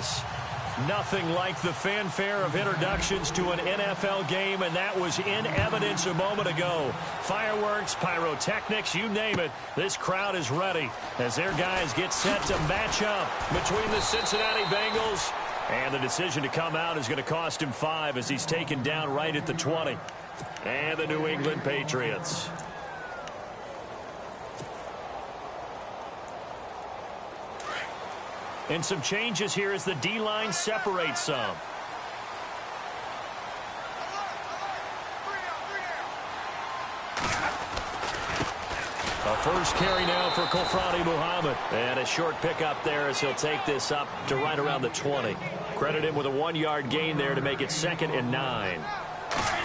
this. Nothing like the fanfare of introductions to an NFL game, and that was in evidence a moment ago. Fireworks, pyrotechnics, you name it. This crowd is ready as their guys get set to match up between the Cincinnati Bengals. And the decision to come out is going to cost him 5 as he's taken down right at the 20. And the New England Patriots. And some changes here as the D-line separates some. A first carry now for Kofrani Muhammad. And a short pickup there as he'll take this up to right around the 20. Credit him with a 1-yard gain there to make it 2nd and 9.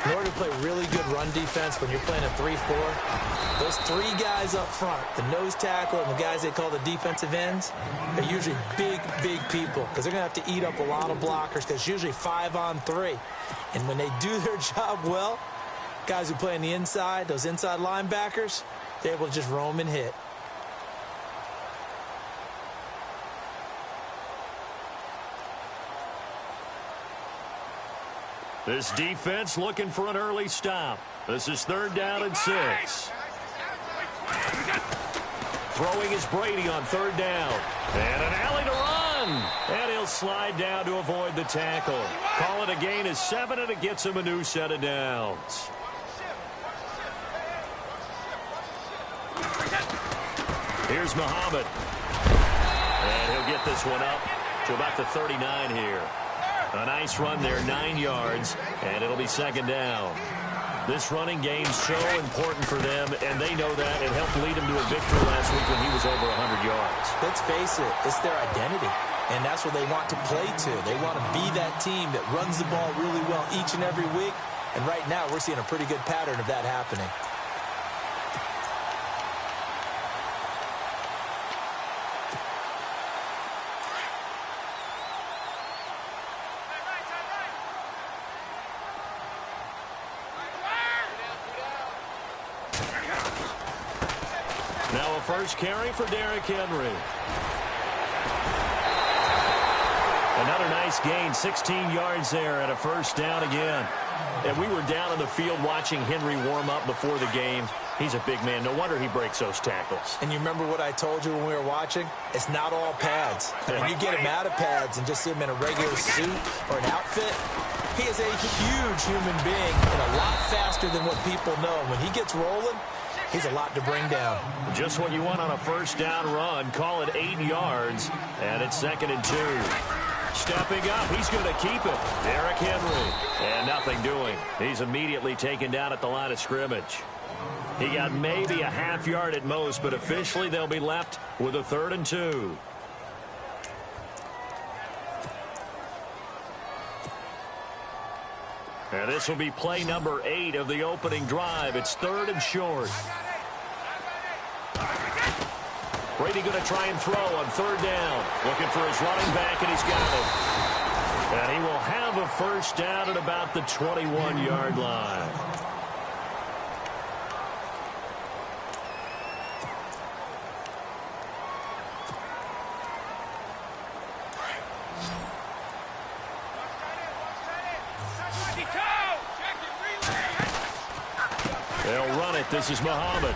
In order to play really good run defense when you're playing a 3-4, those 3 guys up front, the nose tackle and the guys they call the defensive ends, are usually big people because they're going to have to eat up a lot of blockers because it's usually 5 on 3. And when they do their job well, guys who play on the inside, those inside linebackers, they're able to just roam and hit. This defense looking for an early stop. This is 3rd down and 6. Throwing is Brady on 3rd down. And an alley to run. And he'll slide down to avoid the tackle. Call it a gain of 7, and it gets him a new set of downs. Here's Muhammad. And he'll get this one up to about the 39 here. A nice run there, 9 yards, and it'll be 2nd down. This running game's so important for them, and they know that. It helped lead them to a victory last week when he was over 100 yards. Let's face it, it's their identity, and that's what they want to play to. They want to be that team that runs the ball really well each and every week, and right now we're seeing a pretty good pattern of that happening. Now a first carry for Derrick Henry. Another nice gain, 16 yards there and a first down again. And we were down on the field watching Henry warm up before the game. He's a big man. No wonder he breaks those tackles. And you remember what I told you when we were watching? It's not all pads. When you get him out of pads and just see him in a regular suit or an outfit, he is a huge human being and a lot faster than what people know. When he gets rolling, he's a lot to bring down. Just what you want on a first down run. Call it 8 yards, and it's 2nd and 2. Stepping up, he's going to keep it. Derrick Henry, and nothing doing. He's immediately taken down at the line of scrimmage. He got maybe a half yard at most, but officially they'll be left with a 3rd and 2. And this will be play number 8 of the opening drive. It's 3rd and short. Brady going to try and throw on 3rd down. Looking for his running back, and he's got it. And he will have a first down at about the 21-yard line. They'll run it. This is Muhammad.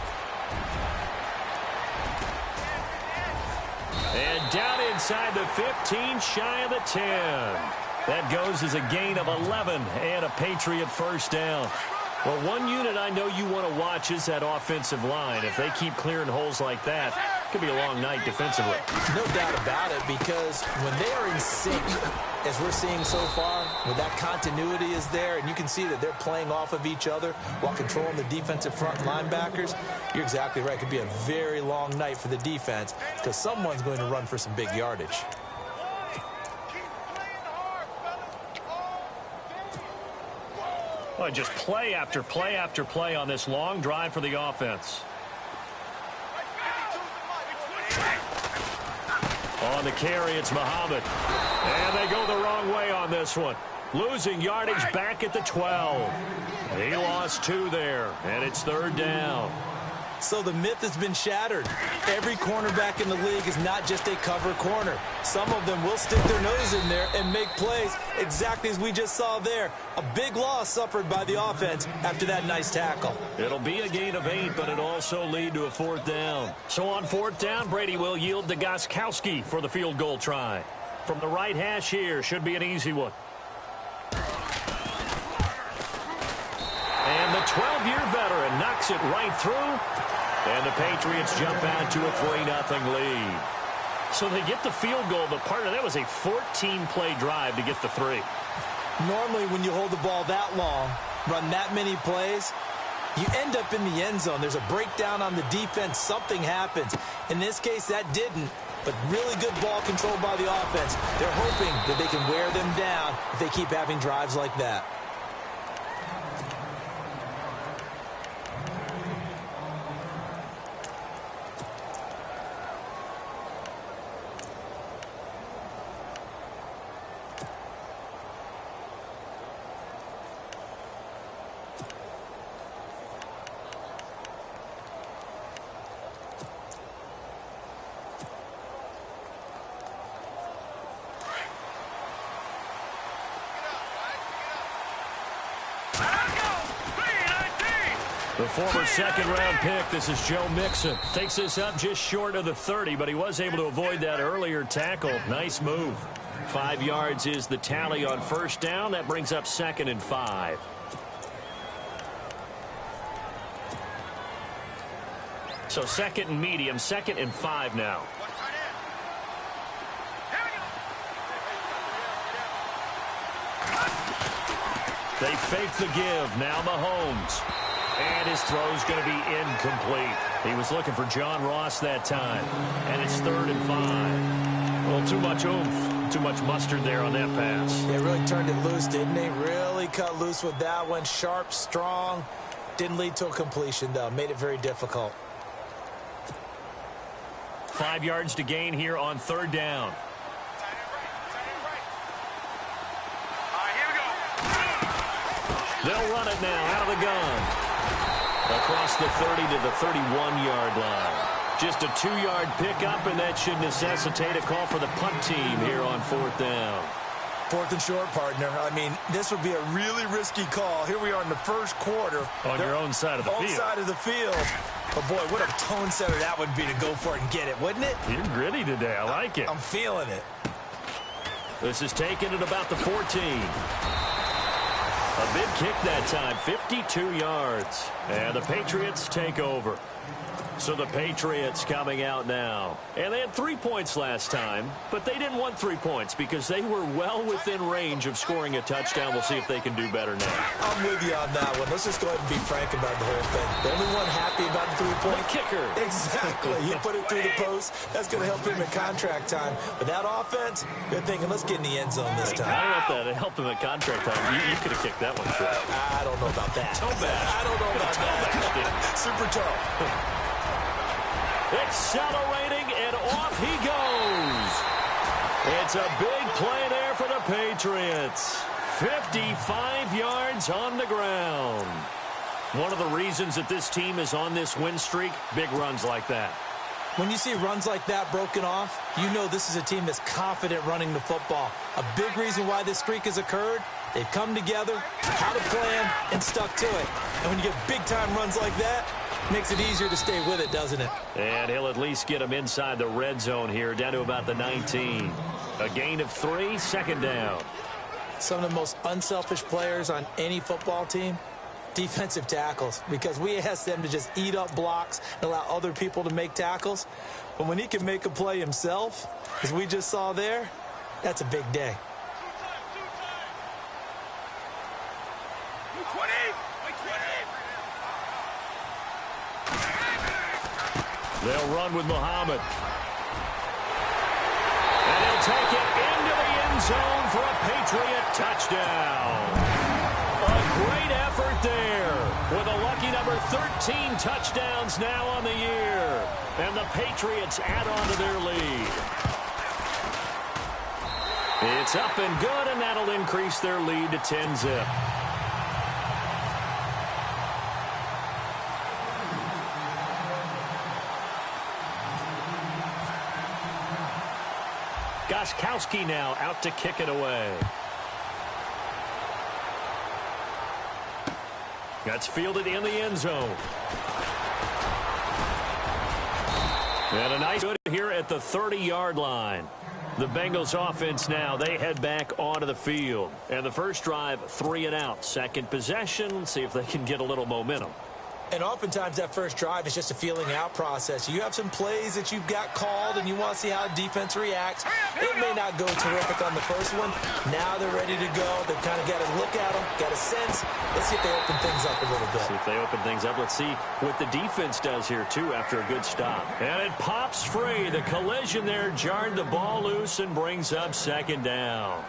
And down inside the 15, shy of the 10. That goes as a gain of 11 and a Patriot first down. Well, one unit I know you want to watch is that offensive line. If they keep clearing holes like that, it could be a long night defensively. No doubt about it, because when they are in sync, as we're seeing so far, when that continuity is there, and you can see that they're playing off of each other while controlling the defensive front linebackers, you're exactly right. It could be a very long night for the defense because someone's going to run for some big yardage. Well, just play after play after play on this long drive for the offense. On the carry, it's Muhammad. And they go the wrong way on this one. Losing yardage back at the 12. He lost 2 there, and it's 3rd down. So the myth has been shattered. Every cornerback in the league is not just a cover corner. Some of them will stick their nose in there and make plays exactly as we just saw there. A big loss suffered by the offense after that nice tackle. It'll be a gain of 8, but it'll also lead to a 4th down. So on 4th down, Brady will yield to Gostkowski for the field goal try. From the right hash here, should be an easy one. And the 12-year veteran knocks it right through. And the Patriots jump out to a 3-0 lead. So they get the field goal, but part of that was a 14-play drive to get the 3. Normally, when you hold the ball that long, run that many plays, you end up in the end zone. There's a breakdown on the defense. Something happens. In this case, that didn't. But really good ball control by the offense. They're hoping that they can wear them down if they keep having drives like that. The former second-round pick, this is Joe Mixon. Takes this up just short of the 30, but he was able to avoid that earlier tackle. Nice move. 5 yards is the tally on 1st down. That brings up 2nd and 5. So 2nd and medium, 2nd and 5 now. They fake the give. Now Mahomes. And his throw's going to be incomplete. He was looking for John Ross that time. And it's 3rd and 5. Well, too much oomph, too much mustard there on that pass. They really turned it loose, didn't they? Really cut loose with that one. Sharp, strong. Didn't lead to a completion, though. Made it very difficult. 5 yards to gain here on 3rd down. They'll run it now out of the gun. Across the 30 to the 31-yard line. Just a 2-yard pickup, and that should necessitate a call for the punt team here on 4th down. 4th and short, partner. I mean, this would be a really risky call. Here we are in the first quarter. On your own side of the field. Own side of the field. But, boy, what a tone setter that would be to go for it and get it, wouldn't it? You're gritty today. I like it. I'm feeling it. This is taken at about the 14. A big kick that time, 52 yards. And the Patriots take over. So the Patriots coming out now. And they had 3 points last time, but they didn't want 3 points because they were well within range of scoring a touchdown. We'll see if they can do better now. I'm with you on that one. Let's just go ahead and be frank about the whole thing. The only one happy about the 3-point kicker. Exactly. He put it through the post. That's going to help him in contract time. But that offense, they're thinking, let's get in the end zone this time. I don't know if that helped him at contract time. You could have kicked that one through. I don't know about that. Toe bash. I don't know about that. Super toe. Accelerating, and off he goes. It's a big play there for the Patriots. 55 yards on the ground. One of the reasons that this team is on this win streak, big runs like that. When you see runs like that broken off, you know this is a team that's confident running the football. A big reason why this streak has occurred, they've come together, had a plan, and stuck to it. And when you get big-time runs like that, makes it easier to stay with it, doesn't it? And he'll at least get him inside the red zone here, down to about the 19. A gain of 3, 2nd down. Some of the most unselfish players on any football team, defensive tackles, because we ask them to just eat up blocks and allow other people to make tackles. But when he can make a play himself, as we just saw there, that's a big day. They'll run with Muhammad. And he'll take it into the end zone for a Patriot touchdown. A great effort there with a lucky number 13 touchdowns now on the year. And the Patriots add on to their lead. It's up and good, and that'll increase their lead to 10-zip. Gostkowski now out to kick it away. That's fielded in the end zone. And a nice good here at the 30-yard line. The Bengals offense now, they head back onto the field. And the first drive, 3 and out. Second possession, see if they can get a little momentum. And oftentimes that first drive is just a feeling out process. You have some plays that you've got called and you want to see how defense reacts. It may not go terrific on the first one. Now they're ready to go. They've kind of got to look at them, got a sense. Let's see if they open things up a little bit. See if they open things up. Let's see what the defense does here, too, after a good stop. And it pops free. The collision there jarred the ball loose and brings up second down.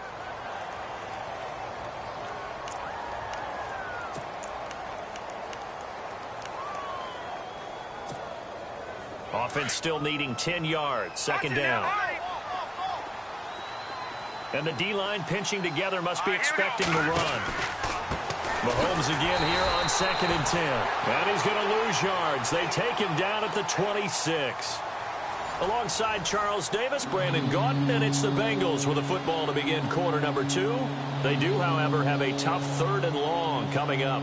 Offense still needing 10 yards. Second down. And the D-line pinching together, must be expecting the run. Mahomes again here on 2nd and 10. And he's going to lose yards. They take him down at the 26. Alongside Charles Davis, Brandon Gaudin, and it's the Bengals with a football to begin quarter number 2. They do, however, have a tough 3rd and long coming up.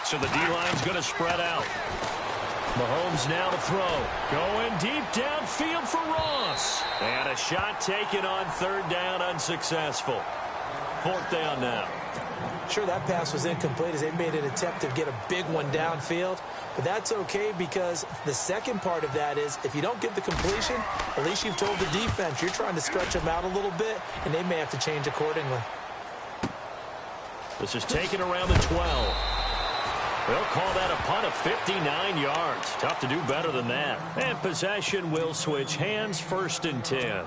So the D-line's going to spread out. Mahomes now to throw. Going deep downfield for Ross. And a shot taken on 3rd down, unsuccessful. 4th down now. Sure, that pass was incomplete as they made an attempt to get a big one downfield. But that's okay because the second part of that is if you don't get the completion, at least you've told the defense you're trying to stretch them out a little bit, and they may have to change accordingly. This is taken around the 12. They'll call that a punt of 59 yards. Tough to do better than that. And possession will switch hands, 1st and 10.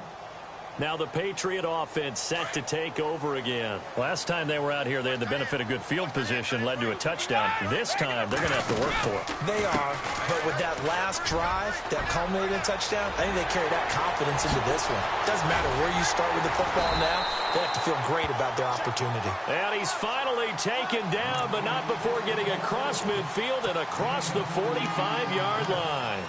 Now the Patriot offense set to take over again. Last time they were out here, they had the benefit of good field position, led to a touchdown. This time, they're going to have to work for it. They are, but with that last drive, that culminating touchdown, I think they carry that confidence into this one. Doesn't matter where you start with the football now, they have to feel great about their opportunity. And he's finally taken down, but not before getting across midfield and across the 45-yard line.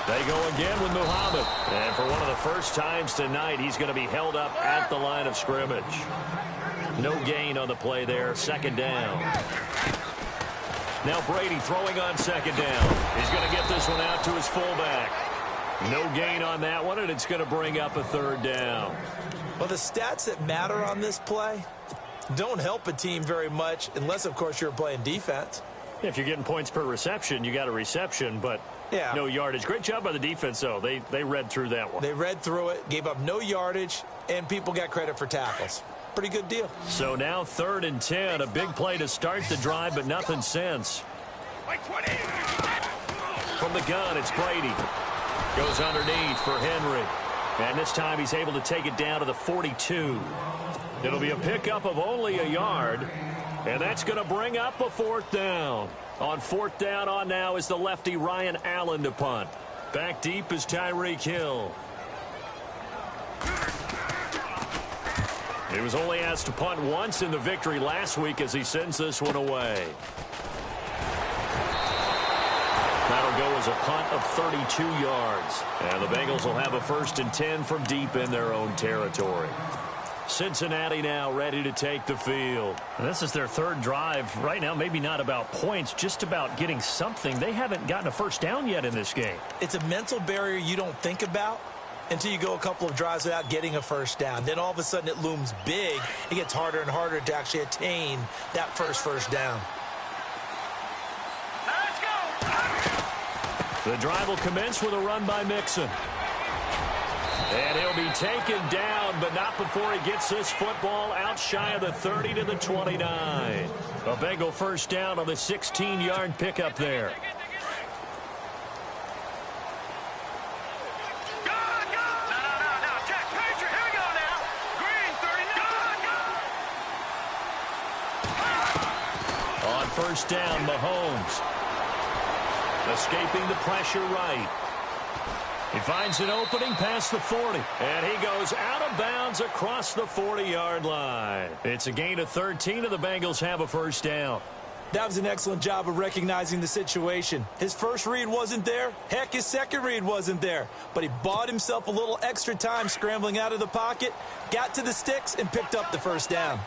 They go again with Muhammad. And for one of the first times tonight, he's going to be held up at the line of scrimmage. No gain on the play there. 2nd down. Now Brady throwing on 2nd down. He's going to get this one out to his fullback. No gain on that one, and it's going to bring up a 3rd down. Well, the stats that matter on this play don't help a team very much unless, of course, you're playing defense. If you're getting points per reception, you got a reception, but no yardage. Great job by the defense, though. They read through that one. They read through it, gave up no yardage, and people got credit for tackles. Pretty good deal. So now 3rd and 10. A big play to start the drive, but nothing since. From the gun, it's Brady. Goes underneath for Henry. And this time he's able to take it down to the 42. It'll be a pickup of only a yard. And that's going to bring up a 4th down. On 4th down on now is the lefty Ryan Allen to punt. Back deep is Tyreek Hill. He was only asked to punt once in the victory last week as he sends this one away. That'll go as a punt of 32 yards. And the Bengals will have a 1st and 10 from deep in their own territory. Cincinnati now ready to take the field. And this is their 3rd drive. Right now, maybe not about points, just about getting something. They haven't gotten a 1st down yet in this game. It's a mental barrier you don't think about until you go a couple of drives without getting a 1st down. Then all of a sudden it looms big. It gets harder and harder to actually attain that first down. Let's go. The drive will commence with a run by Mixon. And he'll be taken down, but not before he gets this football out shy of the 30 to the 29. A Bengal 1st down on the 16-yard pickup there. first down, Mahomes. Escaping the pressure right. He finds an opening past the 40. And he goes out of bounds across the 40-yard line. It's a gain of 13, and the Bengals have a first down. That was an excellent job of recognizing the situation. His first read wasn't there. Heck, his second read wasn't there. But he bought himself a little extra time scrambling out of the pocket, got to the sticks, and picked up the first down.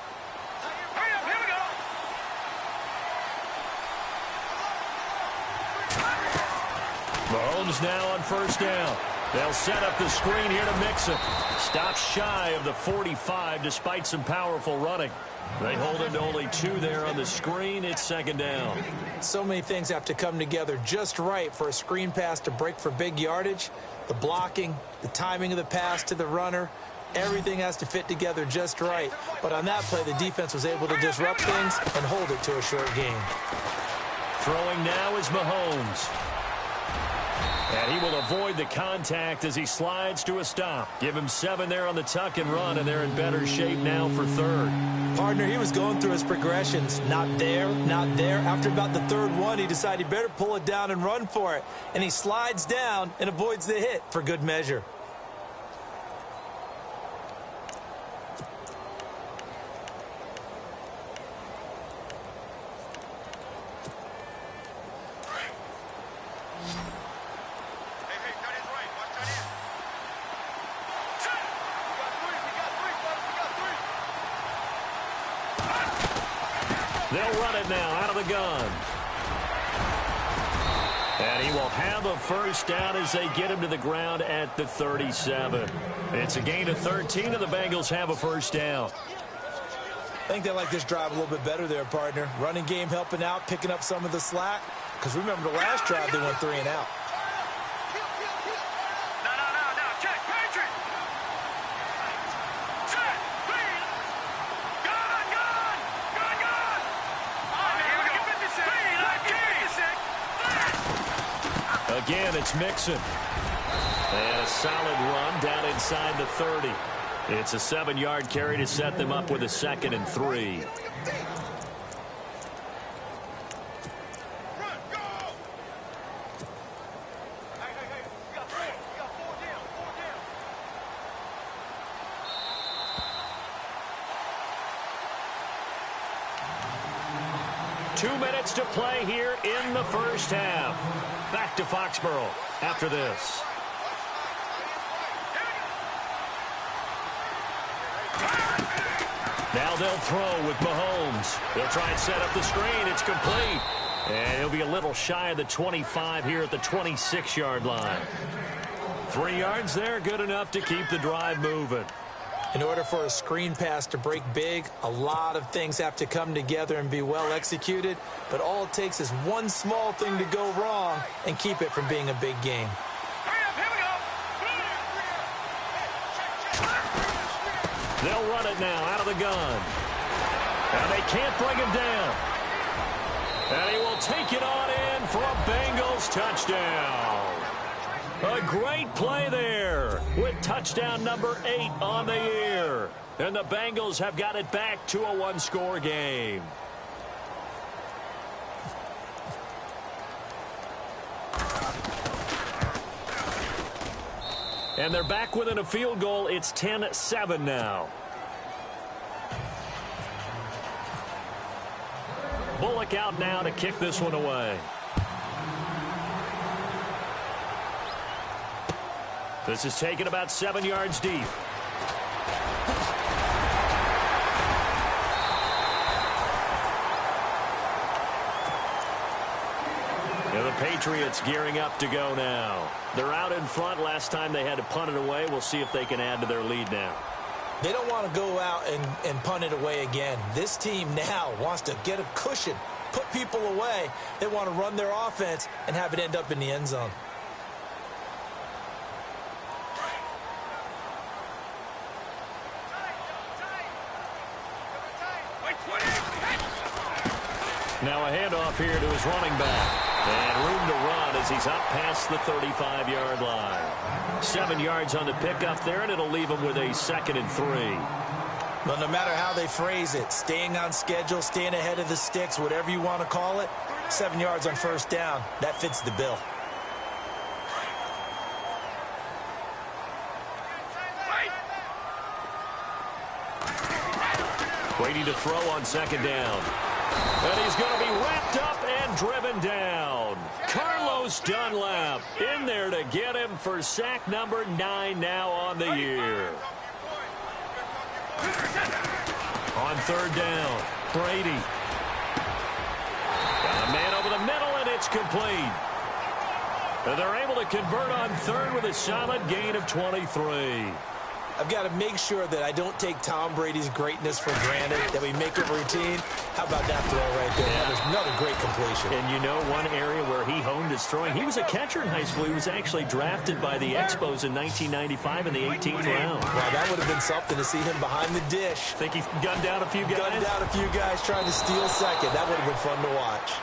Mahomes now on first down. They'll set up the screen here to Mixon. Stops shy of the 45 despite some powerful running. They hold him to only 2 there on the screen. It's second down. So many things have to come together just right for a screen pass to break for big yardage. The blocking, the timing of the pass to the runner, everything has to fit together just right. But on that play, the defense was able to disrupt things and hold it to a short gain. Throwing now is Mahomes. And he will avoid the contact as he slides to a stop. Give him 7 there on the tuck and run, and they're in better shape now for third. Partner, he was going through his progressions. Not there, not there. After about the third one, he decided he better pull it down and run for it. And he slides down and avoids the hit for good measure. They'll run it now out of the gun. And he will have a first down as they get him to the ground at the 37. It's a gain of 13, and the Bengals have a first down. I think they like this drive a little bit better there, partner. Running game helping out, picking up some of the slack. Because remember the last drive, they went 3 and out. Again, it's Mixon. And a solid run down inside the 30. It's a 7-yard carry to set them up with a 2nd and 3. Two minutes to play here in the first half. Back to Foxborough after this. Now they'll throw with Mahomes. They'll try and set up the screen. It's complete. And he'll be a little shy of the 25 here at the 26-yard line. 3 yards there, good enough to keep the drive moving. In order for a screen pass to break big, a lot of things have to come together and be well executed. But all it takes is one small thing to go wrong and keep it from being a big game. They'll run it now out of the gun. And they can't bring him down. And he will take it on in for a Bengals touchdown. A great play there with touchdown number 8 on the year. And the Bengals have got it back to a 1-score game. And they're back within a field goal. It's 10-7 now. Bullock out now to kick this one away. This is taken about 7 yards deep. And the Patriots gearing up to go now. They're out in front. Last time they had to punt it away. We'll see if they can add to their lead now. They don't want to go out and punt it away again. This team now wants to get a cushion, put people away. They want to run their offense and have it end up in the end zone. Now a handoff here to his running back. And room to run as he's up past the 35-yard line. 7 yards on the pickup there, and it'll leave him with a 2nd and 3. Well, no matter how they phrase it, staying on schedule, staying ahead of the sticks, whatever you want to call it, 7 yards on first down, that fits the bill. Waiting to throw on second down. And he's going to be wrapped up and driven down. Carlos Dunlap in there to get him for sack number 9 now on the year. On third down, Brady. Got a man over the middle, and it's complete. And they're able to convert on third with a solid gain of 23. I've got to make sure that I don't take Tom Brady's greatness for granted, that we make it routine. How about that throw right there? Yeah. There's another great completion. And you know one area where he honed his throwing, he was a catcher in high school. He was actually drafted by the Expos in 1995 in the 18th round. Wow, that would have been something to see him behind the dish. Think he gunned down a few guys? Gunned down a few guys trying to steal second. That would have been fun to watch.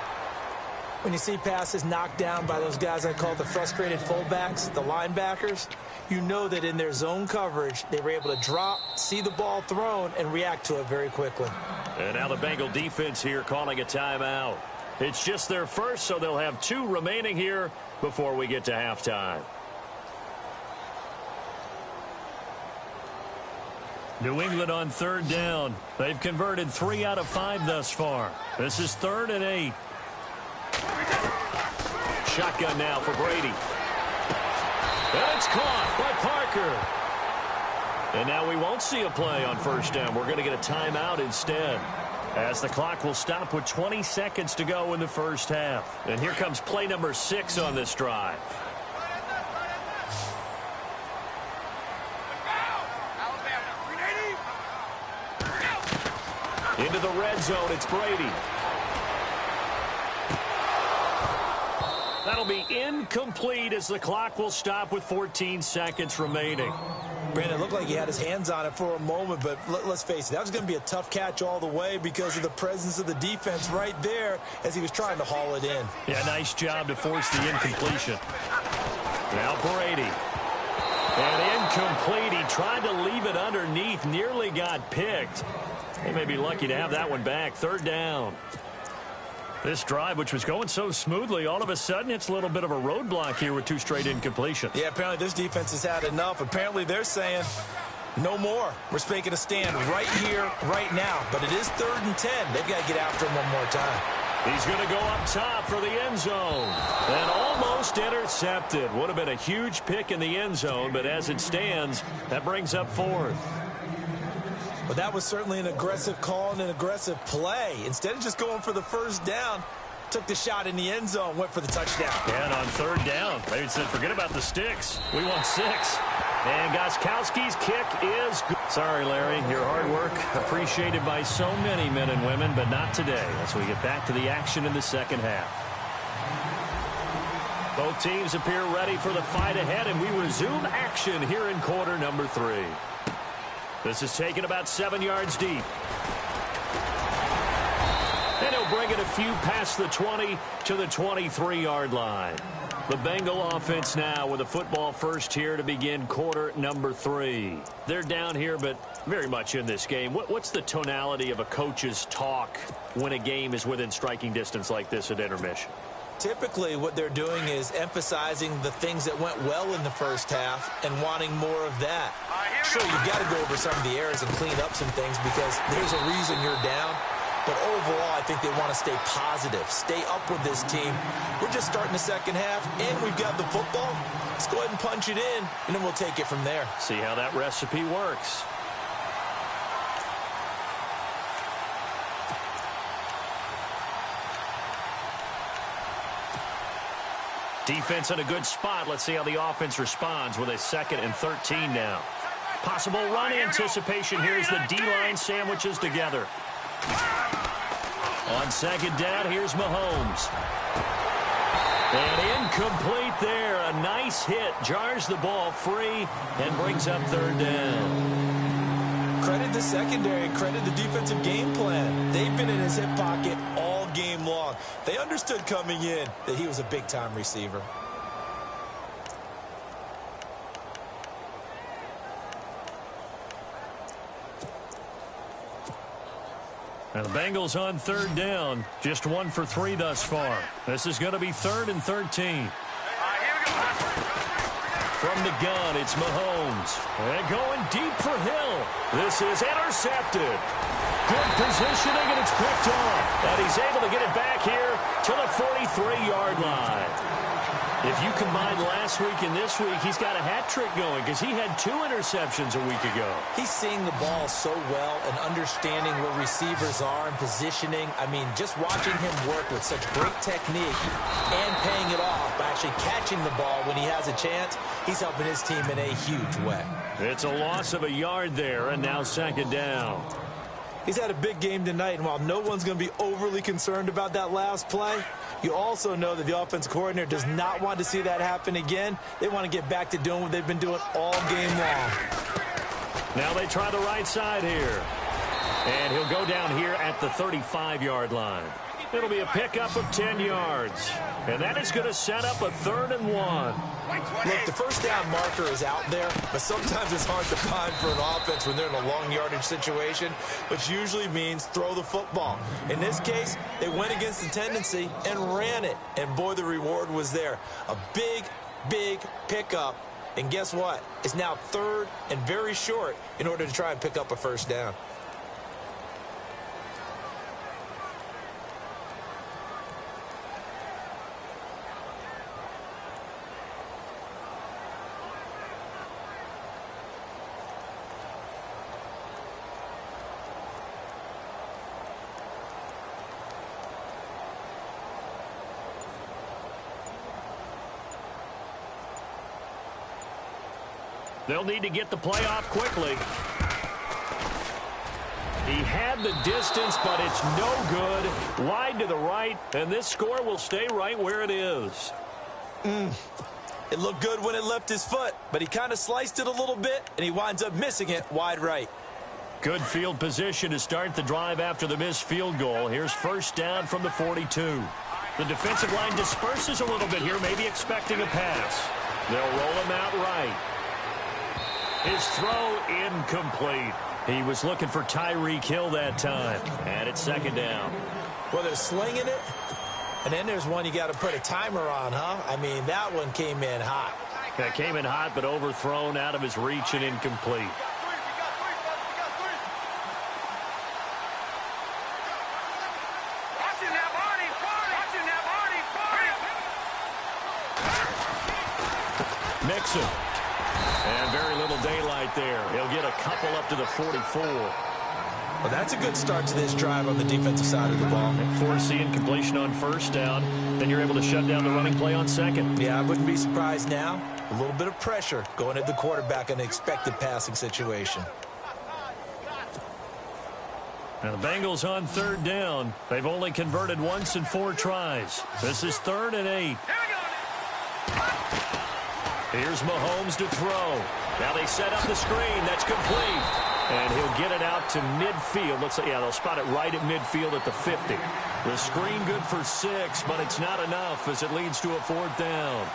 When you see passes knocked down by those guys I call the frustrated fullbacks, the linebackers, you know that in their zone coverage, they were able to drop, see the ball thrown, and react to it very quickly. And now the Bengal defense here calling a timeout. It's just their first, so they'll have 2 remaining here before we get to halftime. New England on third down. They've converted 3 out of 5 thus far. This is 3rd and 8. Shotgun now for Brady. And it's caught by Parker. And now we won't see a play on first down. We're going to get a timeout instead, as the clock will stop with 20 seconds to go in the first half. And here comes play number 6 on this drive. Into the red zone, it's Brady. That'll be incomplete as the clock will stop with 14 seconds remaining. Brandon, it looked like he had his hands on it for a moment, but let's face it, that was going to be a tough catch all the way because of the presence of the defense right there as he was trying to haul it in. Yeah, nice job to force the incompletion. Now Brady. And incomplete. He tried to leave it underneath, nearly got picked. They may be lucky to have that one back. Third down. This drive, which was going so smoothly, all of a sudden it's a little bit of a roadblock here with 2 straight incompletions. Yeah, apparently this defense has had enough. Apparently they're saying no more. We're making a stand right here, right now. But it is 3rd and 10. They've got to get after him one more time. He's going to go up top for the end zone. And almost intercepted. Would have been a huge pick in the end zone, but as it stands, that brings up 4th. But that was certainly an aggressive call and an aggressive play. Instead of just going for the first down, took the shot in the end zone, went for the touchdown. And on third down, they said, forget about the sticks. We want 6. And Gostkowski's kick is good. Sorry, Larry, your hard work appreciated by so many men and women, but not today as we get back to the action in the second half. Both teams appear ready for the fight ahead, and we resume action here in quarter number 3. This is taken about 7 yards deep. And he'll bring it a few past the 20 to the 23-yard line. The Bengal offense now with a football first here to begin quarter number 3. They're down here, but very much in this game. What's the tonality of a coach's talk when a game is within striking distance like this at intermission? Typically, what they're doing is emphasizing the things that went well in the first half and wanting more of that. Sure, you've got to go over some of the errors and clean up some things because there's a reason you're down. But overall, I think they want to stay positive, stay up with this team. We're just starting the second half, and we've got the football. Let's go ahead and punch it in, and then we'll take it from there. See how that recipe works. Defense in a good spot. Let's see how the offense responds with a 2nd and 13 now. Possible run anticipation here as the D-line sandwiches together. On second down, here's Mahomes. And incomplete there. A nice hit. Jars the ball free and brings up third down. Credit the secondary and credit the defensive game plan. They've been in his hip pocket all game long. They understood coming in that he was a big-time receiver. And the Bengals on third down. Just 1 for 3 thus far. This is going to be 3rd and 13. From the gun, it's Mahomes. And going deep for Hill. This is intercepted. Good positioning, and it's picked off. And he's able to get it back here to the 43-yard line. If you combine last week and this week, he's got a hat trick going because he had 2 interceptions a week ago. He's seeing the ball so well and understanding where receivers are and positioning. I mean, just watching him work with such great technique and paying it off by actually catching the ball when he has a chance, he's helping his team in a huge way. It's a loss of a yard there, and now 2nd down. He's had a big game tonight, and while no one's going to be overly concerned about that last play, you also know that the offense coordinator does not want to see that happen again. They want to get back to doing what they've been doing all game long. Now they try the right side here. And he'll go down here at the 35-yard line. It'll be a pickup of 10 yards. And that is going to set up a 3rd and 1. Look, the first down marker is out there, but sometimes it's hard to find for an offense when they're in a long yardage situation, which usually means throw the football. In this case, they went against the tendency and ran it. And boy, the reward was there. A big, big pickup. And guess what? It's now 3rd and very short in order to try and pick up a first down. They'll need to get the play off quickly. He had the distance, but it's no good. Wide to the right, and this score will stay right where it is. It looked good when it left his foot, but he kind of sliced it a little bit, and he winds up missing it wide right. Good field position to start the drive after the missed field goal. Here's 1st down from the 42. The defensive line disperses a little bit here, maybe expecting a pass. They'll roll him out right. His throw incomplete. He was looking for Tyreek Hill that time. And it's 2nd down. Well, they're slinging it. And then there's one you got to put a timer on, huh? I mean, that one came in hot. That came in hot, but overthrown out of his reach and incomplete. Mixon. And very little daylight there. He'll get a couple up to the 44. Well, that's a good start to this drive on the defensive side of the ball. Forcing completion on 1st down. Then you're able to shut down the running play on 2nd. Yeah, I wouldn't be surprised now. A little bit of pressure going at the quarterback in an expected passing situation. Now the Bengals on 3rd down. They've only converted once in 4 tries. This is 3rd and 8. Here's Mahomes to throw. Now they set up the screen. That's complete. And he'll get it out to midfield. Looks like, yeah, they'll spot it right at midfield at the 50. The screen good for 6, but it's not enough as it leads to a 4th down.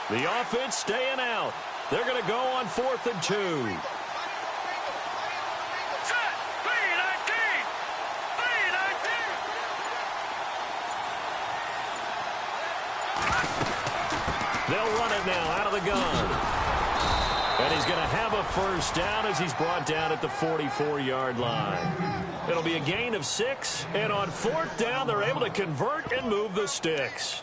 The offense staying out. They're going to go on 4th and 2. They'll run it now out of the gun. And he's going to have a 1st down as he's brought down at the 44-yard line. It'll be a gain of 6. And on 4th down, they're able to convert and move the sticks.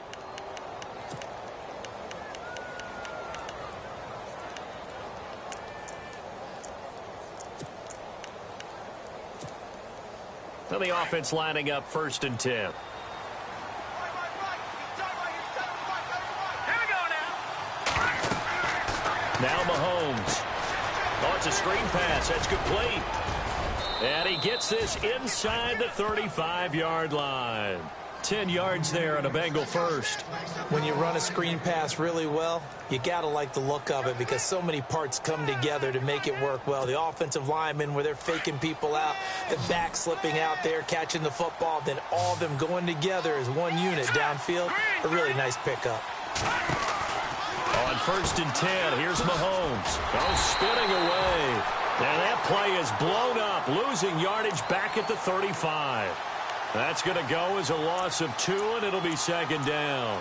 Now the offense lining up 1st and 10. Now Mahomes. Oh, it's a screen pass. That's complete. And he gets this inside the 35-yard line. 10 yards there on a Bengal first. When you run a screen pass really well, you got to like the look of it because so many parts come together to make it work well. The offensive linemen, where they're faking people out, the back slipping out there, catching the football, then all of them going together as one unit downfield. A really nice pickup. On 1st and 10, here's Mahomes. Oh, spinning away. And that play is blown up, losing yardage back at the 35. That's going to go as a loss of 2, and it'll be 2nd down.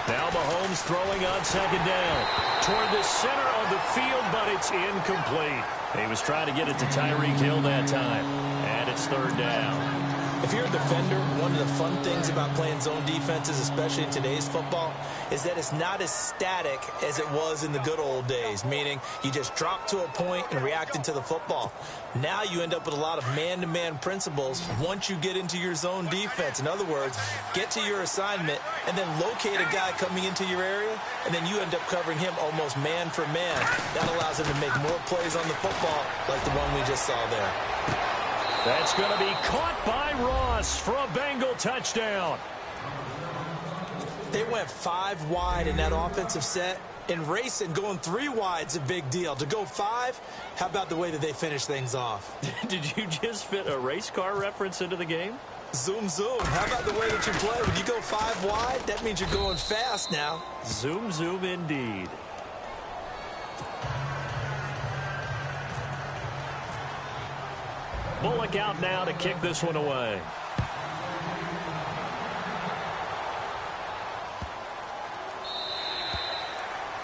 Now Mahomes throwing on 2nd down. Toward the center of the field, but it's incomplete. He was trying to get it to Tyreek Hill that time. And it's 3rd down. If you're a defender, one of the fun things about playing zone defenses, especially in today's football, is that it's not as static as it was in the good old days, meaning you just drop to a point and reacted to the football. Now you end up with a lot of man-to-man principles once you get into your zone defense. In other words, get to your assignment and then locate a guy coming into your area, and then you end up covering him almost man for man. That allows him to make more plays on the football like the one we just saw there. That's going to be caught by Ross for a Bengal touchdown. They went 5 wide in that offensive set. In racing, going 3 wide's a big deal. To go 5, how about the way that they finish things off? Did you just fit a race car reference into the game? Zoom, zoom. How about the way that you play? When you go 5 wide, that means you're going fast now. Zoom, zoom indeed. Bullock out now to kick this one away.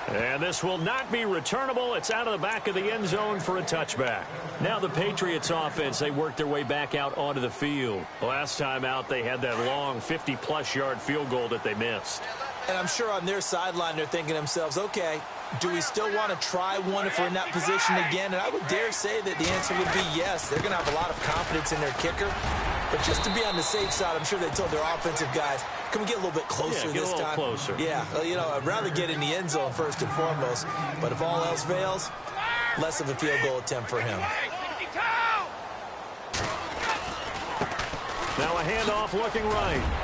And this will not be returnable. It's out of the back of the end zone for a touchback. Now the Patriots offense, they worked their way back out onto the field. Last time out, they had that long 50-plus yard field goal that they missed. And I'm sure on their sideline, they're thinking to themselves, okay, do we still want to try one if we're in that position again? And I would dare say that the answer would be yes. They're going to have a lot of confidence in their kicker. But just to be on the safe side, I'm sure they told their offensive guys, can we get a little bit closer this time? Closer. Yeah, well, you know, I'd rather get in the end zone first and foremost. But if all else fails, less of a field goal attempt for him. Now a handoff looking right.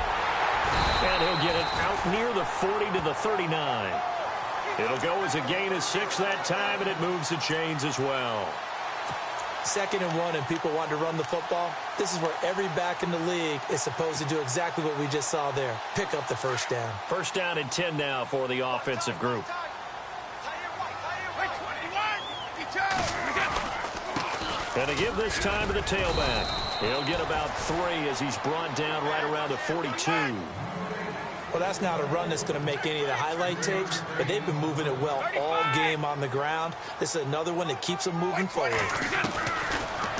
And he'll get it out near the 40 to the 39. It'll go as a gain of 6 that time, and it moves the chains as well. 2nd and 1, and people want to run the football. This is where every back in the league is supposed to do exactly what we just saw there. Pick up the 1st down. 1st down and 10 now for the offensive group. And to give this time to the tailback. He'll get about 3 as he's brought down right around the 42. Well, that's not a run that's going to make any of the highlight tapes, but they've been moving it well all game on the ground. This is another one that keeps them moving forward.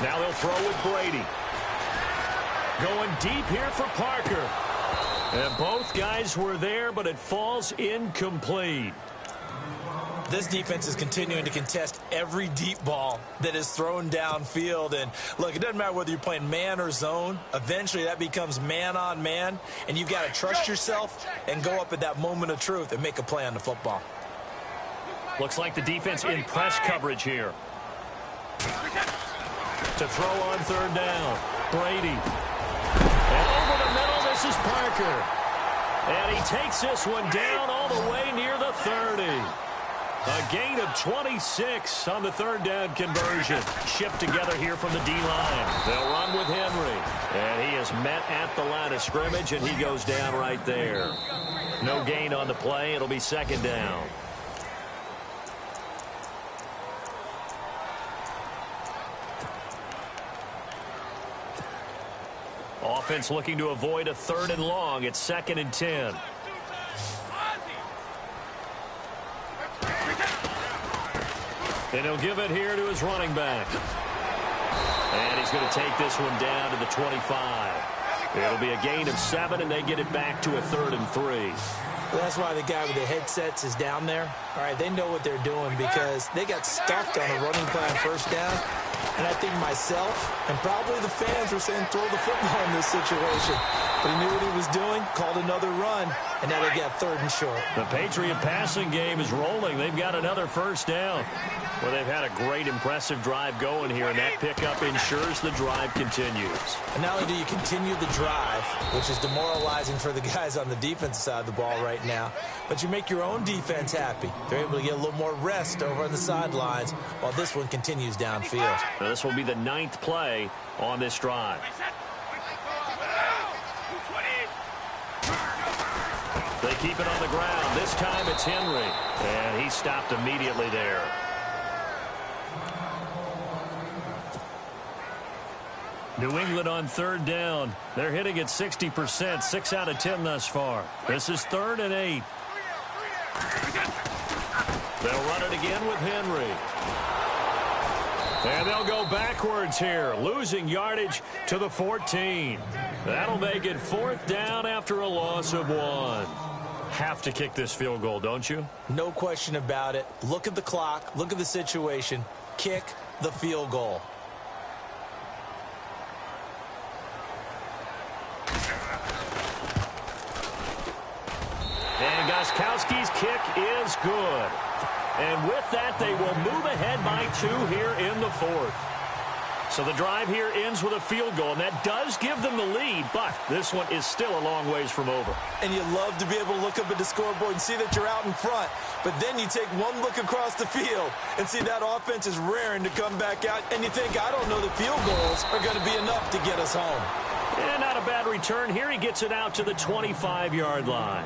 Now they'll throw with Brady. Going deep here for Parker. And both guys were there, but it falls incomplete. This defense is continuing to contest every deep ball that is thrown downfield. And, look, it doesn't matter whether you're playing man or zone. Eventually, that becomes man-on-man, and you've got to trust yourself and go up at that moment of truth and make a play on the football. Looks like the defense in press coverage here. To throw on 3rd down. Brady. And over the middle, this is Parker. And he takes this one down all the way near the 30. A gain of 26 on the 3rd down conversion. Shift together here from the D-line. They'll run with Henry. And he is met at the line of scrimmage, and he goes down right there. No gain on the play. It'll be 2nd down. Offense looking to avoid a 3rd and long. It's 2nd and 10. And he'll give it here to his running back. And he's going to take this one down to the 25. It'll be a gain of 7, and they get it back to a 3rd and 3. Well, that's why the guy with the headsets is down there. All right, they know what they're doing because they got stuffed on a running play on first down. And I think myself and probably the fans were saying throw the football in this situation. But he knew what he was doing, called another run, and now they got 3rd and short. The Patriot passing game is rolling. They've got another first down. Well, they've had a great, impressive drive going here, and that pickup ensures the drive continues. And not only do you continue the drive, which is demoralizing for the guys on the defensive side of the ball right now, but you make your own defense happy. They're able to get a little more rest over on the sidelines while this one continues downfield. Now, this will be the 9th play on this drive. They keep it on the ground. This time it's Henry, and he stopped immediately there. New England on 3rd down. They're hitting at 60%, 6 out of 10 thus far. This is 3rd and 8. They'll run it again with Henry. And they'll go backwards here, losing yardage to the 14. That'll make it 4th down after a loss of 1. Have to kick this field goal, don't you? No question about it. Look at the clock. Look at the situation. Kick the field goal. And Gostkowski's kick is good. And with that, they will move ahead by 2 here in the 4th. So the drive here ends with a field goal, and that does give them the lead, but this one is still a long ways from over. And you love to be able to look up at the scoreboard and see that you're out in front, but then you take one look across the field and see that offense is raring to come back out, and you think, I don't know, the field goals are going to be enough to get us home. And not a bad return here. He gets it out to the 25-yard line.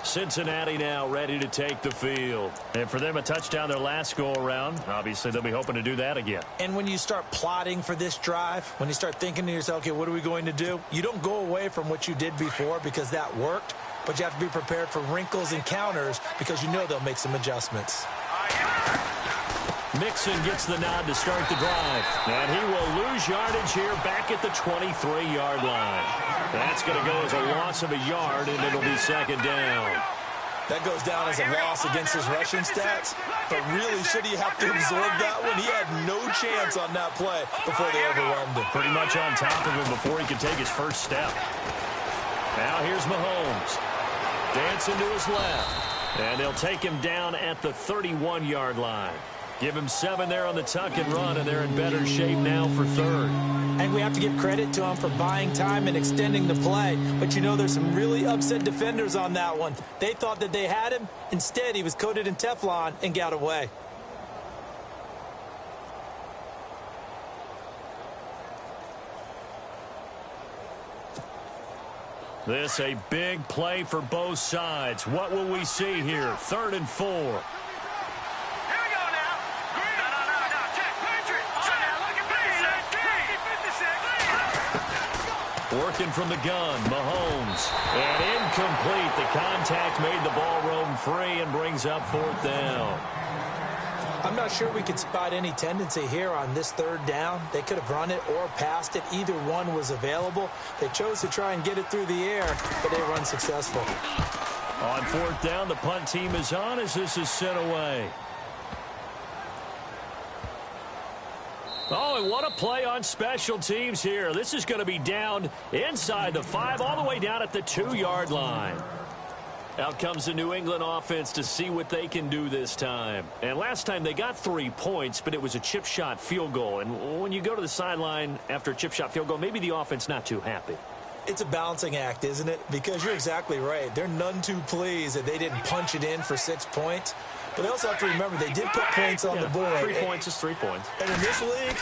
Cincinnati now ready to take the field. And for them, a touchdown their last go-around. Obviously, they'll be hoping to do that again. And when you start plotting for this drive, when you start thinking to yourself, okay, what are we going to do? You don't go away from what you did before because that worked, but you have to be prepared for wrinkles and counters because you know they'll make some adjustments. Mixon gets the nod to start the drive. And he will lose yardage here back at the 23-yard line. That's going to go as a loss of a yard, and it'll be 2nd down. That goes down as a loss against his rushing stats, but really, should he have to absorb that one? He had no chance on that play before they overwhelmed him. Pretty much on top of him before he could take his first step. Now here's Mahomes. Dancing to his left. And they'll take him down at the 31-yard line. Give him 7 there on the tuck and run, and they're in better shape now for 3rd. And we have to give credit to him for buying time and extending the play. But you know, there's some really upset defenders on that one. They thought that they had him. Instead, he was coated in Teflon and got away. This a big play for both sides. What will we see here? 3rd and 4. Working from the gun, Mahomes. And incomplete. The contact made the ball roam free and brings up 4th down. I'm not sure we could spot any tendency here on this 3rd down. They could have run it or passed it. Either one was available. They chose to try and get it through the air, but they were unsuccessful. On 4th down, the punt team is on as this is sent away. Oh, and what a play on special teams here. This is going to be down inside the 5, all the way down at the 2-yard line. Out comes the New England offense to see what they can do this time. And last time they got 3 points, but it was a chip shot field goal. And when you go to the sideline after a chip shot field goal, maybe the offense not too happy. It's a balancing act, isn't it? Because you're exactly right. They're none too pleased that they didn't punch it in for 6 points. But they also have to remember they did put points on the board. 3 points is 3 points. And in this league,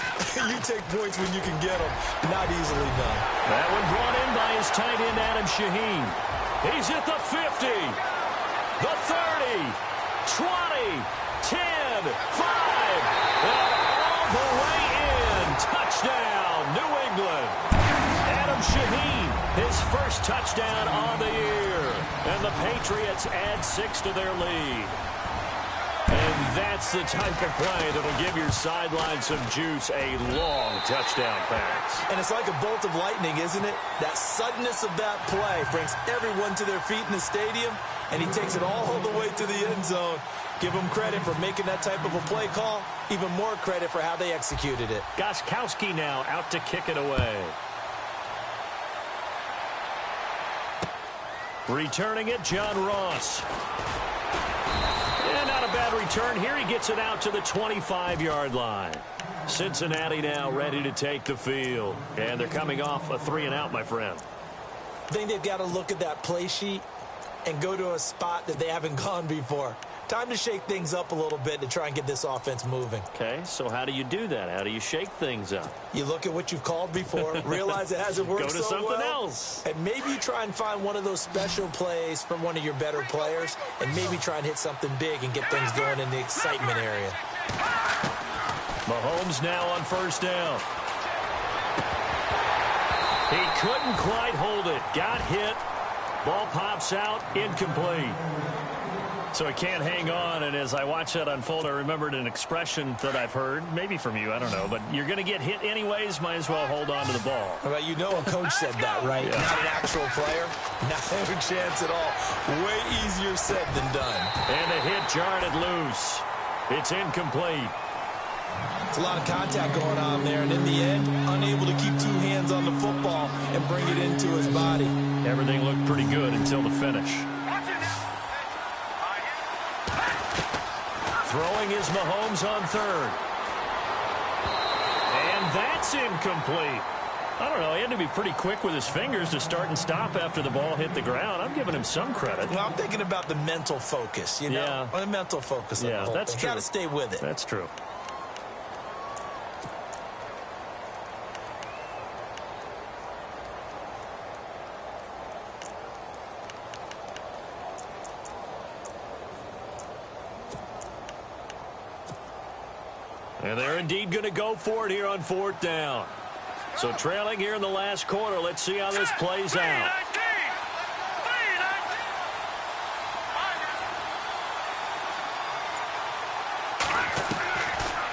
you take points when you can get them. Not easily done. That one brought in by his tight end, Adam Shaheen. He's at the 50, the 30, 20, 10, 5, and all the way in. Touchdown, New England. Adam Shaheen, his first touchdown on the year. And the Patriots add 6 to their lead. And that's the type of play that'll give your sideline some juice, a long touchdown pass. And it's like a bolt of lightning, isn't it? That suddenness of that play brings everyone to their feet in the stadium, and he takes it all the way to the end zone. Give him credit for making that type of a play call. Even more credit for how they executed it. Gostkowski now out to kick it away. Returning it, John Ross. And not a bad return here. He gets it out to the 25-yard line. Cincinnati now ready to take the field. And they're coming off a 3-and-out, my friend. I think they've got to look at that play sheet and go to a spot that they haven't gone before. Time to shake things up a little bit to try and get this offense moving. Okay, so how do you do that? How do you shake things up? You look at what you've called before, realize it hasn't worked so well. Go to something else. And maybe you try and find one of those special plays from one of your better players, and maybe try and hit something big and get things going in the excitement area. Mahomes now on first down. He couldn't quite hold it. Got hit. Ball pops out. Incomplete. So he can't hang on, and as I watch that unfold, I remembered an expression that I've heard, maybe from you, I don't know, but you're going to get hit anyways, might as well hold on to the ball. Well, you know a coach said that, right? Yeah. Not an actual player. Not a chance at all. Way easier said than done. And the hit jarred it loose. It's incomplete. It's a lot of contact going on there, and in the end, unable to keep two hands on the football and bring it into his body. Everything looked pretty good until the finish. Throwing is Mahomes on third. And that's incomplete. I don't know, he had to be pretty quick with his fingers to start and stop after the ball hit the ground. I'm giving him some credit. Well, I'm thinking about the mental focus, you know? Yeah. Well, the mental focus of the whole that's thing. true. Got to stay with it. That's true. And they're indeed going to go for it here on fourth down. So trailing here in the last quarter. Let's see how this plays out.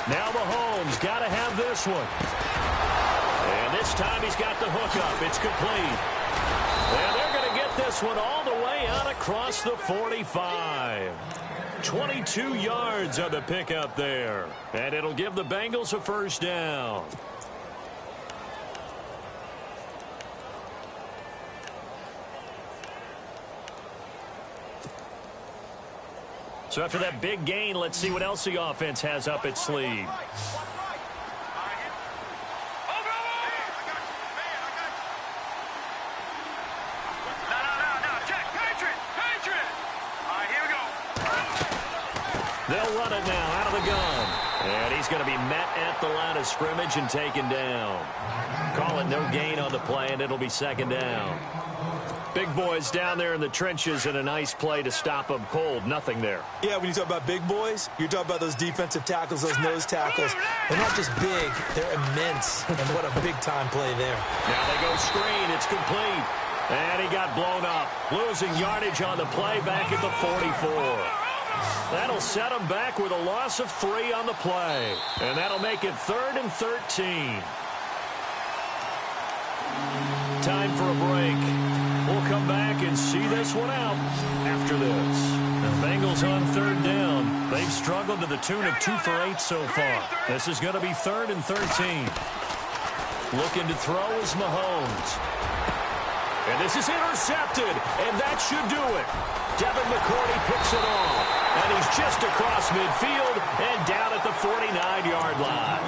Now Mahomes got to have this one. And this time he's got the hook up. It's complete. And they're going to get this one all the way out across the 45. 22 yards on the pickup there. And it'll give the Bengals a first down. So after that big gain, let's see what else the offense has up its sleeve. They'll run it now out of the gun. And he's going to be met at the line of scrimmage and taken down. Call it no gain on the play, and it'll be second down. Big boys down there in the trenches, and a nice play to stop them cold. Nothing there. Yeah, when you talk about big boys, you're talking about those defensive tackles, those nose tackles. They're not just big, they're immense. And what a big-time play there. Now they go screen. It's complete. And he got blown up. Losing yardage on the play back at the 44. That'll set him back with a loss of 3 on the play. And that'll make it 3rd and 13. Time for a break. We'll come back and see this one out after this. The Bengals on third down. They've struggled to the tune of 2 for 8 so far. This is going to be 3rd and 13. Looking to throw is Mahomes. And this is intercepted, and that should do it. Devin McCourty picks it off, and he's just across midfield and down at the 49-yard line.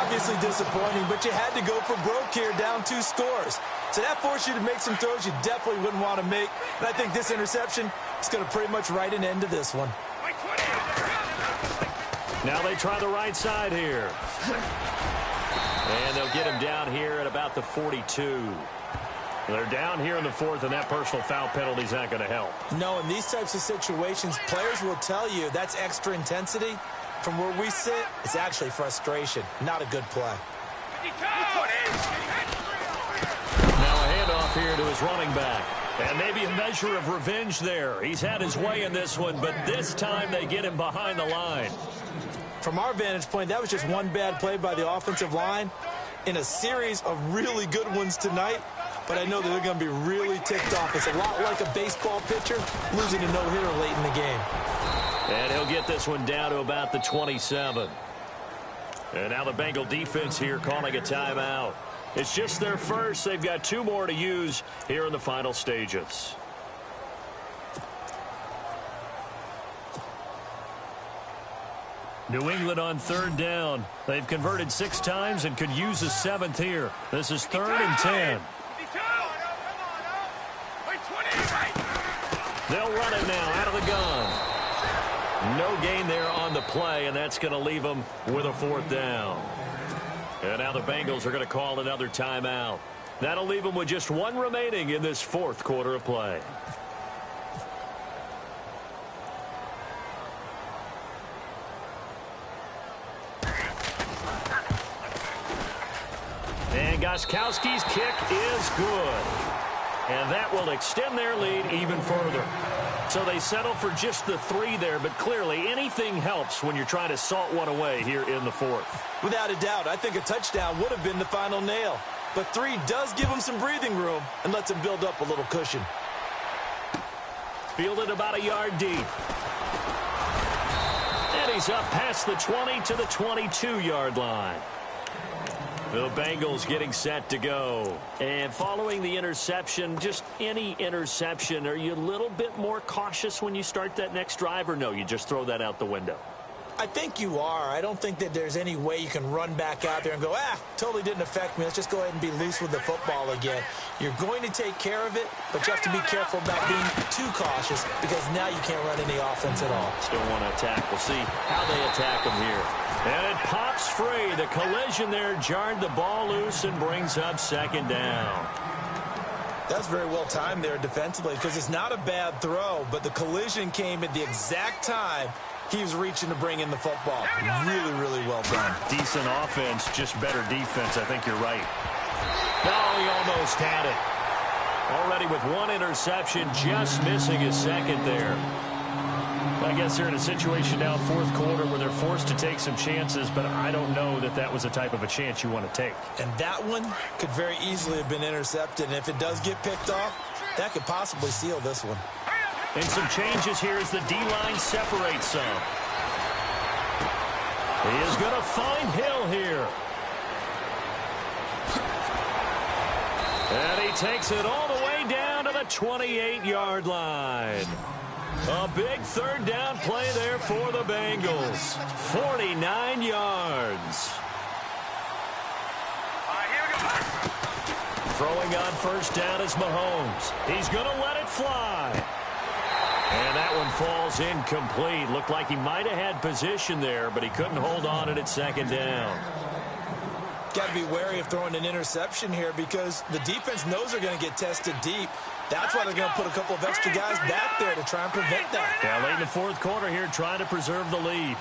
Obviously disappointing, but you had to go for broke here, down 2 scores. So that forced you to make some throws you definitely wouldn't want to make. And I think this interception is going to pretty much write an end to this one. Now they try the right side here. And they'll get him down here at about the 42. They're down here in the 4th, and that personal foul penalty is not going to help. No, in these types of situations, players will tell you that's extra intensity. From where we sit, it's actually frustration. Not a good play. Now a handoff here to his running back. And maybe a measure of revenge there. He's had his way in this one, but this time they get him behind the line. From our vantage point, that was just one bad play by the offensive line in a series of really good ones tonight. but I know that they're going to be really ticked off. It's a lot like a baseball pitcher losing a no-hitter late in the game. And he'll get this one down to about the 27. And now the Bengal defense here calling a timeout. It's just their first. They've got 2 more to use here in the final stages. New England on 3rd down. They've converted 6 times and could use a 7th here. This is 3rd and 10. They'll run it now out of the gun. No gain there on the play, and that's going to leave them with a 4th down. And now the Bengals are going to call another timeout. That'll leave them with just 1 remaining in this 4th quarter of play. And Gostkowski's kick is good. And that will extend their lead even further. So they settle for just the 3 there, but clearly anything helps when you're trying to salt one away here in the 4th. Without a doubt, I think a touchdown would have been the final nail. But 3 does give them some breathing room and lets them build up a little cushion. Fielded about a yard deep. And he's up past the 20 to the 22-yard line. The Bengals getting set to go. And following the interception, just any interception, are you a little bit more cautious when you start that next drive, or no, you just throw that out the window? I think you are. I don't think that there's any way you can run back out there and go, totally didn't affect me. Let's just go ahead and be loose with the football again. You're going to take care of it, but you have to be careful about being too cautious because now you can't run any offense at all. Still want to attack. We'll see how they attack them here. And it pops free. The collision there jarred the ball loose and brings up 2nd down. That's very well timed there defensively because it's not a bad throw, but the collision came at the exact time he was reaching to bring in the football. Really, really well done. Decent offense, just better defense. I think you're right. No, he almost had it. Already with 1 interception, just missing his 2nd there. I guess they're in a situation now, 4th quarter, where they're forced to take some chances, but I don't know that that was the type of a chance you want to take. And that one could very easily have been intercepted. And if it does get picked off, that could possibly seal this one. And some changes here as the D-line separates some. He is going to find Hill here. And he takes it all the way down to the 28-yard line. A big 3rd down play there for the Bengals. 49 yards. Throwing on 1st down is Mahomes. He's going to let it fly. And that one falls incomplete. Looked like he might have had position there, but he couldn't hold on it at 2nd down. Got to be wary of throwing an interception here because the defense knows they're going to get tested deep. That's why they're going to put a couple of extra guys back there to try and prevent that. Yeah, late in the 4th quarter here, trying to preserve the lead.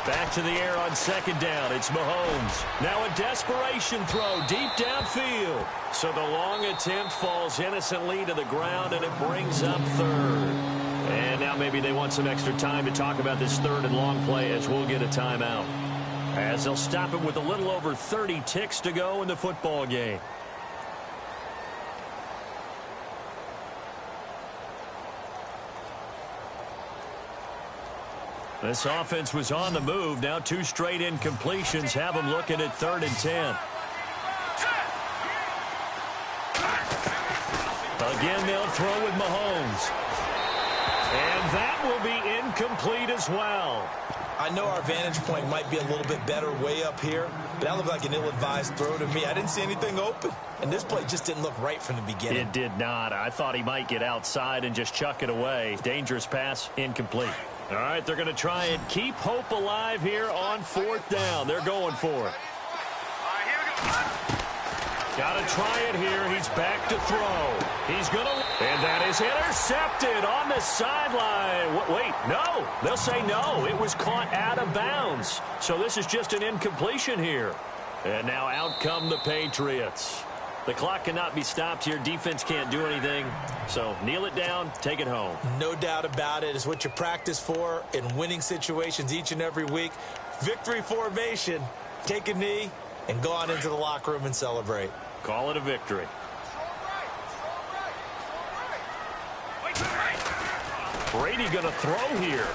Back to the air on 2nd down. It's Mahomes. Now a desperation throw deep downfield. So the long attempt falls innocently to the ground, and it brings up 3rd. And now maybe they want some extra time to talk about this 3rd and long play as we'll get a timeout. As they'll stop it with a little over 30 ticks to go in the football game. This offense was on the move. Now 2 straight incompletions have them looking at 3rd and 10. Again, they'll throw with Mahomes. And that will be incomplete as well. I know our vantage point might be a little bit better way up here, but that looked like an ill-advised throw to me. I didn't see anything open, and this play just didn't look right from the beginning. It did not. I thought he might get outside and just chuck it away. Dangerous pass, incomplete. All right, they're going to try and keep hope alive here on 4th down. They're going for it. Got to try it here. He's back to throw. He's going to... And that is intercepted on the sideline. Wait, no. They'll say no. It was caught out of bounds. So this is just an incompletion here. And now out come the Patriots. The clock cannot be stopped here. Defense can't do anything. So kneel it down, take it home. No doubt about it. It's what you practice for in winning situations each and every week. Victory formation. take a knee, and go on into the locker room and celebrate. Call it a victory. Brady going to throw here.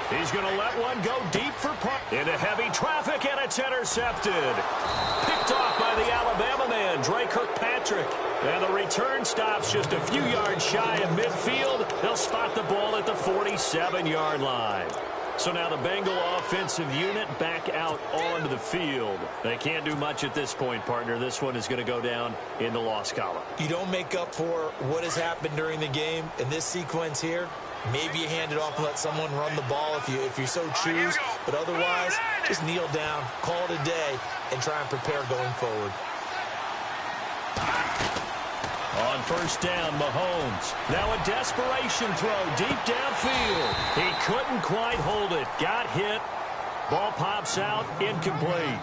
He's going to let one go deep for punt. Into heavy traffic, and it's intercepted. Picked off by the Alabama man, Dre Kirkpatrick. And the return stops just a few yards shy of midfield. They'll spot the ball at the 47-yard line. So now the Bengal offensive unit back out onto the field. They can't do much at this point, partner. This one is going to go down in the loss column. You don't make up for what has happened during the game in this sequence here. Maybe you hand it off and let someone run the ball if you so choose. But otherwise, just kneel down, call it a day, and try and prepare going forward. On first down, Mahomes. Now a desperation throw deep downfield. He couldn't quite hold it. Got hit. Ball pops out, incomplete.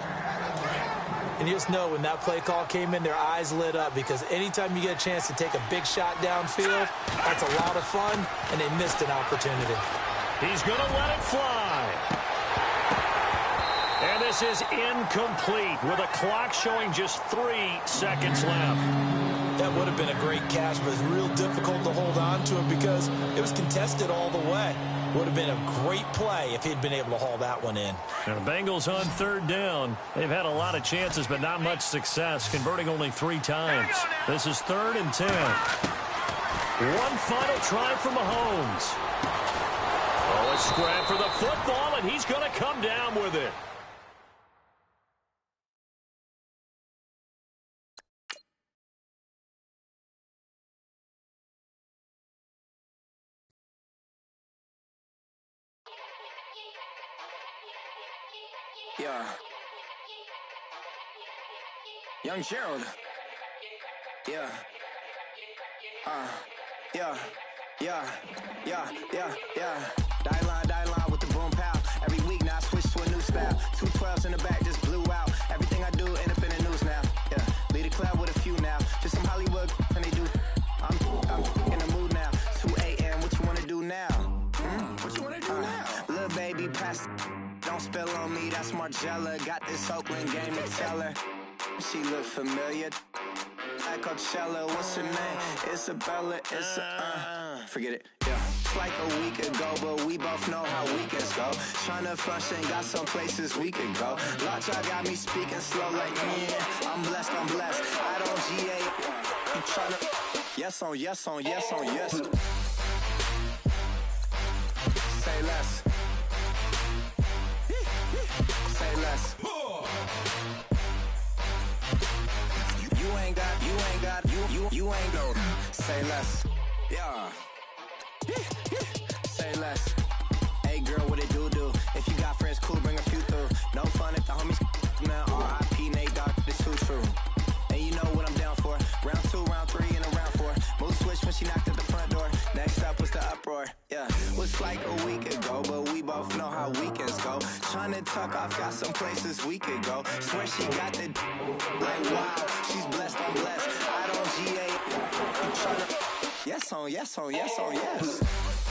And you just know when that play call came in, their eyes lit up, because anytime you get a chance to take a big shot downfield, that's a lot of fun, and they missed an opportunity. He's going to let it fly. And this is incomplete with a clock showing just 3 seconds left. That would have been a great catch, but it's real difficult to hold on to it because it was contested all the way. Would have been a great play if he'd been able to haul that one in. Now the Bengals on third down. They've had a lot of chances, but not much success, converting only 3 times. This is 3rd and 10. One final try for Mahomes. Oh, a scrap for the football, and he's going to come down with it. Yeah. Young Gerald. Yeah. Yeah. Die line with the boom pow. Every week now I switch to a new style. 2 12s in the back just blew out. Everything I do end up in the news now. Yeah. Lead a club with a few now. Just some Hollywood and they do. I'm in the mood now. 2 a.m. What you wanna do now? What you wanna do now? Little baby pass. Don't spill on me, that's Margella. Got this Oakland game to tell her. She look familiar. At Coachella, what's her name? Isabella, forget it, yeah. It's like a week ago, but we both know how weekends go. Tryna function, got some places we could go. Lot y'all got me speaking slow like, yeah, I'm blessed. I don't GA. You tryna, yes on yes. Say less. Say less. You ain't go. Say less. Yeah. Say less. Hey girl, what it do? If you got friends, cool, bring a few through. No fun if the homies man. R.I.P. Nate Dogg, this too true. And you know what I'm down for. Round 2, round 3, and a round 4. Mood switch when she knocked at the front door. Next up was the uproar. Yeah, was like a week ago, but we both know how weekends go. Tryna tuck off, got some places we could go. Swear she got the like wow, she's blessed, I'm blessed. I don't GA. You tryna yes on yes.